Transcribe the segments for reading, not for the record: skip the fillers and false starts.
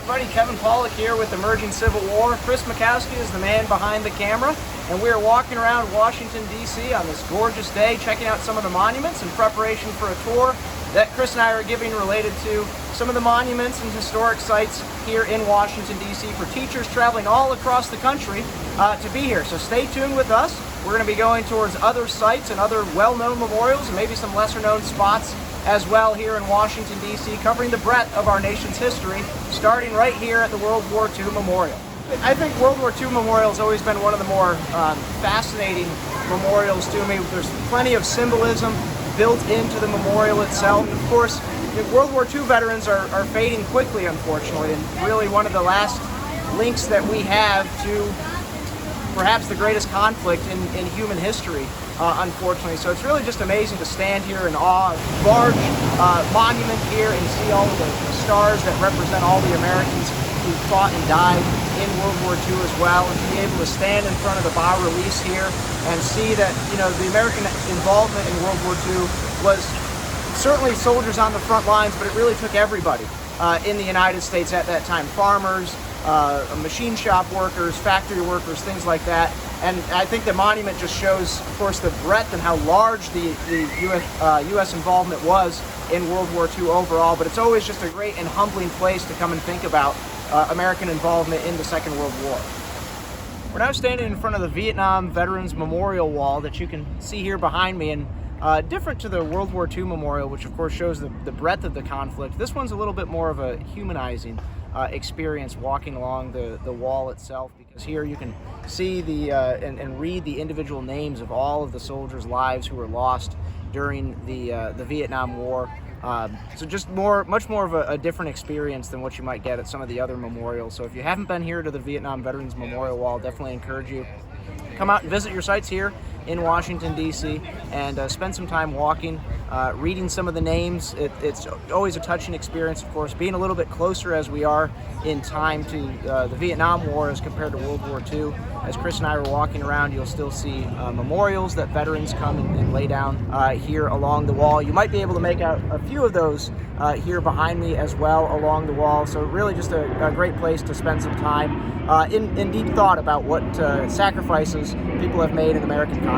Everybody, Kevin Pawlak here with Emerging Civil War. Chris Mikowski is the man behind the camera, and we are walking around Washington, D.C. on this gorgeous day, checking out some of the monuments in preparation for a tour that Chris and I are giving related to some of the monuments and historic sites here in Washington, D.C. for teachers traveling all across the country to be here. So stay tuned with us. We're going to be going towards other sites and other well-known memorials and maybe some lesser-known spots as well here in Washington, D.C., covering the breadth of our nation's history, starting right here at the World War II Memorial. I think World War II Memorial has always been one of the more fascinating memorials to me. There's plenty of symbolism built into the memorial itself. Of course, World War II veterans are fading quickly, unfortunately, and really one of the last links that we have to perhaps the greatest conflict in human history, unfortunately. So it's really just amazing to stand here in awe of a large monument here and see all of the stars that represent all the Americans who fought and died in World War II as well, and to be able to stand in front of the bas-reliefs here and see that, you know, the American involvement in World War II was certainly soldiers on the front lines, but it really took everybody in the United States at that time. Farmers, machine shop workers, factory workers, things like that. And I think the monument just shows, of course, the breadth and how large the U.S. involvement was in World War II overall. But it's always just a great and humbling place to come and think about American involvement in the Second World War. We're now standing in front of the Vietnam Veterans Memorial Wall that you can see here behind me. And different to the World War II Memorial, which of course shows the breadth of the conflict, this one's a little bit more of a humanizing experience walking along the wall itself, because here you can see and read the individual names of all of the soldiers' lives who were lost during the Vietnam War. So just much more of a different experience than what you might get at some of the other memorials. So if you haven't been here to the Vietnam Veterans Memorial Wall, definitely encourage you. Come out and visit your sites here in Washington, D.C., and spend some time walking, reading some of the names. It's always a touching experience, of course, being a little bit closer as we are in time to the Vietnam War as compared to World War II. As Chris and I were walking around, you'll still see memorials that veterans come and lay down here along the wall. You might be able to make out a few of those here behind me as well along the wall. So really just a great place to spend some time in deep thought about what sacrifices people have made in American conflicts.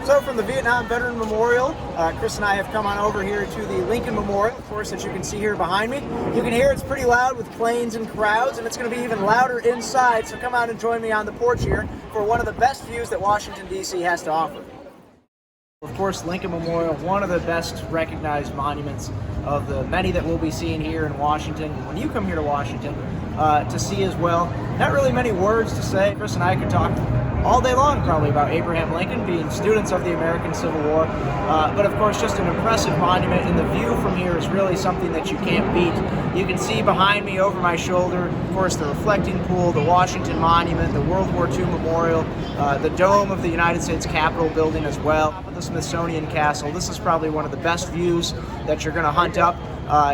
So from the Vietnam Veteran Memorial, Chris and I have come on over here to the Lincoln Memorial, of course, as you can see here behind me. You can hear it's pretty loud with planes and crowds, and it's going to be even louder inside, so come out and join me on the porch here for one of the best views that Washington, D.C. has to offer. Of course, Lincoln Memorial, one of the best recognized monuments of the many that we'll be seeing here in Washington. When you come here to Washington to see as well, not really many words to say. Chris and I could talk all day long probably about Abraham Lincoln, being students of the American Civil War, but of course just an impressive monument, and the view from here is really something that you can't beat. You can see behind me over my shoulder, of course, the reflecting pool, the Washington Monument, the World War II Memorial, the dome of the United States Capitol building as well, the Smithsonian Castle. This is probably one of the best views that you're going to hunt up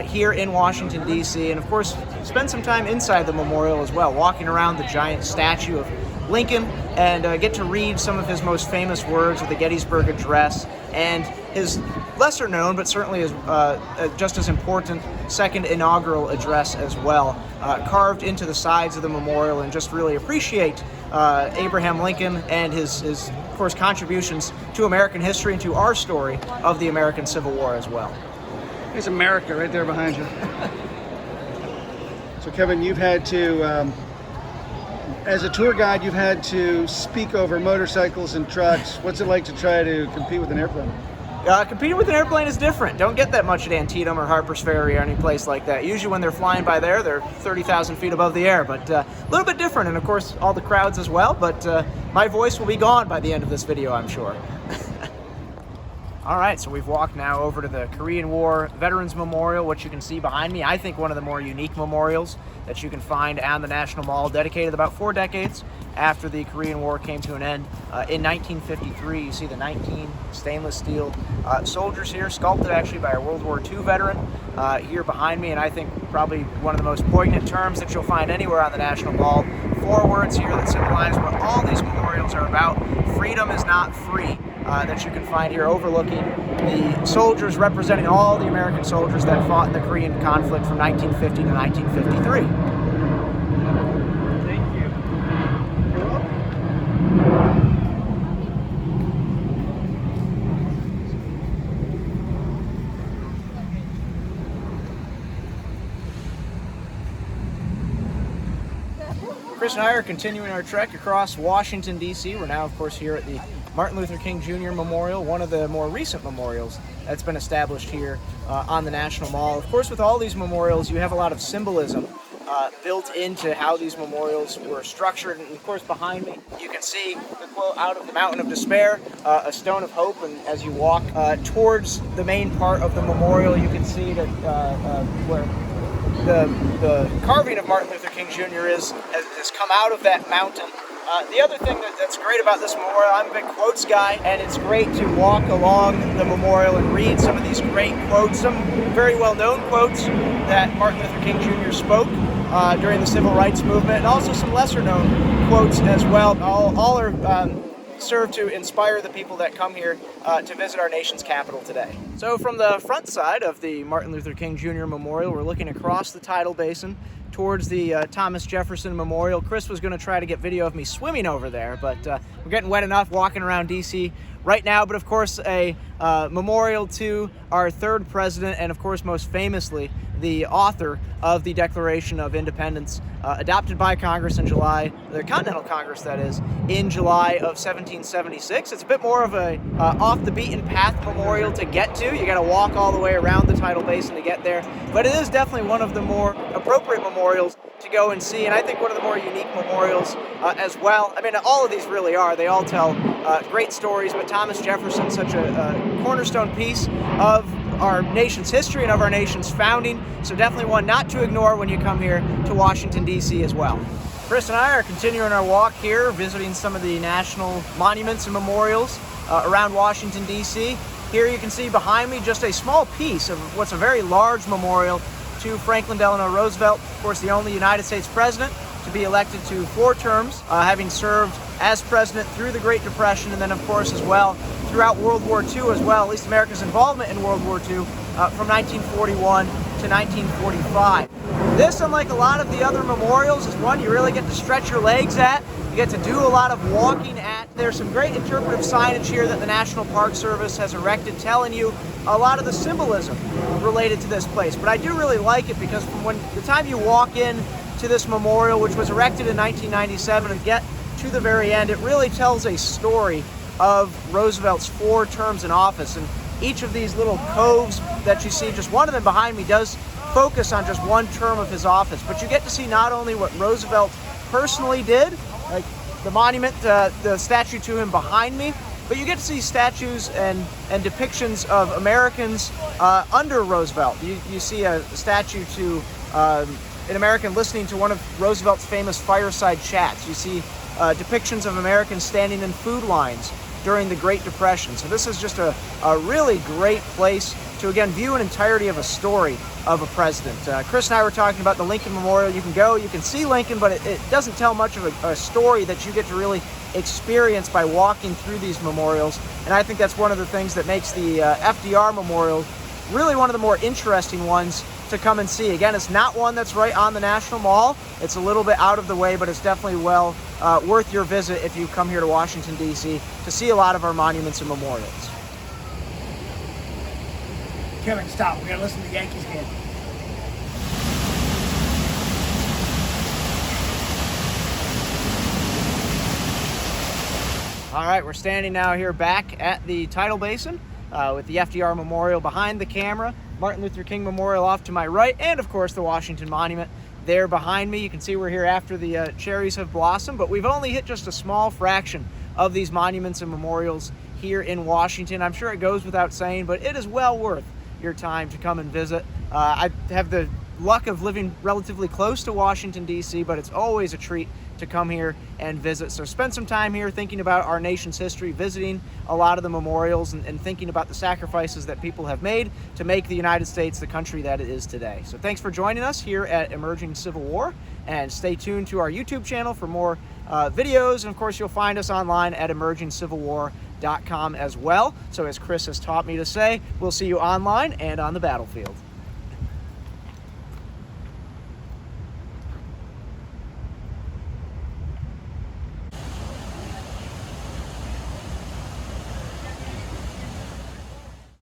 here in Washington, D.C., and of course spend some time inside the memorial as well, walking around the giant statue of Lincoln, and get to read some of his most famous words of the Gettysburg Address and his lesser known but certainly just as important second inaugural address as well, carved into the sides of the memorial, and just really appreciate Abraham Lincoln and his of course contributions to American history and to our story of the American Civil War as well. There's America right there behind you. So Kevin, you've had to as a tour guide, you've had to speak over motorcycles and trucks. What's it like to try to compete with an airplane? Competing with an airplane is different. Don't get that much at Antietam or Harper's Ferry or any place like that. Usually when they're flying by there, they're 30,000 feet above the air, but a little bit different, and of course all the crowds as well, but my voice will be gone by the end of this video, I'm sure. All right, so we've walked now over to the Korean War Veterans Memorial, which you can see behind me. I think one of the more unique memorials that you can find on the National Mall, dedicated about 4 decades after the Korean War came to an end. In 1953, you see the 19 stainless steel soldiers here, sculpted actually by a World War II veteran here behind me, and I think probably one of the most poignant terms that you'll find anywhere on the National Mall. 4 words here that symbolize what all these memorials are about. Freedom is not free. that you can find here overlooking the soldiers representing all the American soldiers that fought in the Korean conflict from 1950 to 1953. Chris and I are continuing our trek across Washington, D.C. We're now, of course, here at the Martin Luther King Jr. Memorial, one of the more recent memorials that's been established here on the National Mall. Of course, with all these memorials, you have a lot of symbolism built into how these memorials were structured. And, of course, behind me, you can see the quote, "Out of the mountain of despair, a stone of hope." And as you walk towards the main part of the memorial, you can see that where the carving of Martin Luther King Jr. has come out of that mountain. The other thing that's great about this memorial, I'm a big quotes guy, and it's great to walk along the memorial and read some of these great quotes, some very well-known quotes that Martin Luther King Jr. spoke during the Civil Rights Movement, and also some lesser-known quotes as well. All are serve to inspire the people that come here to visit our nation's capital today. So from the front side of the Martin Luther King Jr. Memorial, we're looking across the tidal basin towards the Thomas Jefferson Memorial. Chris was going to try to get video of me swimming over there, but we're getting wet enough walking around D.C. right now. But of course, a memorial to our third president, and of course, most famously, the author of the Declaration of Independence, adopted by Congress in July, the Continental Congress that is, in July of 1776. It's a bit more of a off the beaten path memorial to get to. You got to walk all the way around the tidal basin to get there, but it is definitely one of the more appropriate memorials to go and see, and I think one of the more unique memorials as well. I mean, all of these really are. They all tell great stories, but Thomas Jefferson, such a cornerstone piece of our nation's history and of our nation's founding, so definitely one not to ignore when you come here to Washington, D.C. as well. Chris and I are continuing our walk here, visiting some of the national monuments and memorials around Washington, D.C. Here you can see behind me just a small piece of what's a very large memorial to Franklin Delano Roosevelt, of course the only United States president to be elected to 4 terms, having served as president through the Great Depression, and then of course as well throughout World War II as well, at least America's involvement in World War II from 1941 to 1945. This, unlike a lot of the other memorials, is one you really get to stretch your legs at. You get to do a lot of walking at. There's some great interpretive signage here that the National Park Service has erected telling you a lot of the symbolism related to this place. But I do really like it because from the time you walk in to this memorial, which was erected in 1997, and get to the very end, it really tells a story of Roosevelt's 4 terms in office. And each of these little coves that you see, just one of them behind me, does focus on just 1 term of his office. But you get to see not only what Roosevelt personally did, like the monument, the statue to him behind me, but you get to see statues and depictions of Americans under Roosevelt. You see a statue to an American listening to one of Roosevelt's famous fireside chats. You see depictions of Americans standing in food lines during the Great Depression. So this is just a really great place to, again, view an entirety of a story of a president. Chris and I were talking about the Lincoln Memorial. You can go, you can see Lincoln, but it doesn't tell much of a story that you get to really experience by walking through these memorials. And I think that's one of the things that makes the FDR Memorial really one of the more interesting ones to come and see. Again, it's not one that's right on the National Mall. It's a little bit out of the way, but it's definitely well worth your visit if you come here to Washington, D.C. to see a lot of our monuments and memorials. Kevin, stop. We gotta listen to the Yankees game. All right, we're standing now here back at the tidal basin with the FDR Memorial behind the camera, Martin Luther King Memorial off to my right, and of course the Washington Monument there behind me. You can see we're here after the cherries have blossomed, but we've only hit just a small fraction of these monuments and memorials here in Washington. I'm sure it goes without saying, but it is well worth your time to come and visit. I have the luck of living relatively close to Washington, D.C., but it's always a treat to come here and visit. So spend some time here thinking about our nation's history, visiting a lot of the memorials, and thinking about the sacrifices that people have made to make the United States the country that it is today. So thanks for joining us here at Emerging Civil War, and stay tuned to our YouTube channel for more videos, and of course you'll find us online at emergingcivilwar.com as well. So as Chris has taught me to say, we'll see you online and on the battlefield.